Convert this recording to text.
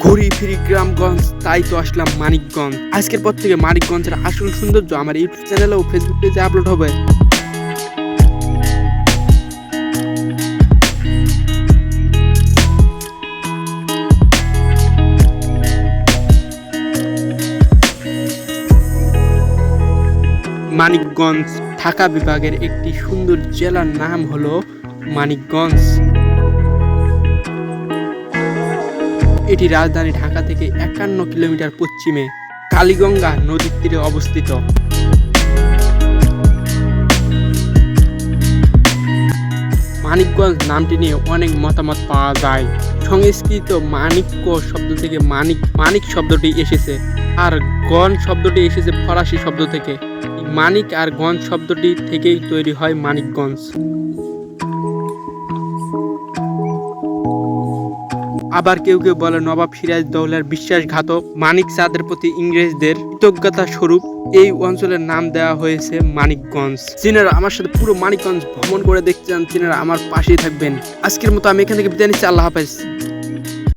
ঘুরি ফিরি গ্রামগঞ্জ, তাই তো আসলাম মানিকগঞ্জ। আজকের পর থেকে মানিকগঞ্জের আসল সৌন্দর্য আমার ইউটিউব চ্যানেলে ও ফেসবুক পেজে আপলোড হবে। মানিকগঞ্জ ঢাকা বিভাগের একটি সুন্দর জেলার নাম হলো মানিকগঞ্জ। এটি রাজধানী ঢাকা থেকে 51 কিলোমিটার পশ্চিমে কালীগঙ্গা নদীর তীরে অবস্থিত। মানিকগঞ্জ নামটি নিয়ে অনেক মতামত পাওয়া যায়। সংস্কৃত মাণিক্য শব্দ থেকে মানিক শব্দটি এসেছে, আর গণ শব্দটি এসেছে ফরাসি শব্দ থেকে। মানিক আর গঞ্জ শব্দটি থেকেই তৈরি হয় মানিকগঞ্জ। আবার কেউ কেউ বলে নবাব সিরাজদৌলার বিশ্বাসঘাতক মানিক চাঁদের প্রতি ইংরেজদের কৃতজ্ঞতা স্বরূপ এই অঞ্চলের নাম দেওয়া হয়েছে মানিকগঞ্জ। যিনারা আমার সাথে পুরো মানিকগঞ্জ ভ্রমণ করে দেখতে চান, তিনারা আমার পাশেই থাকবেন। আজকের মতো আমি এখান থেকে বিদায় নিচ্ছি। আল্লাহ হাফেজ।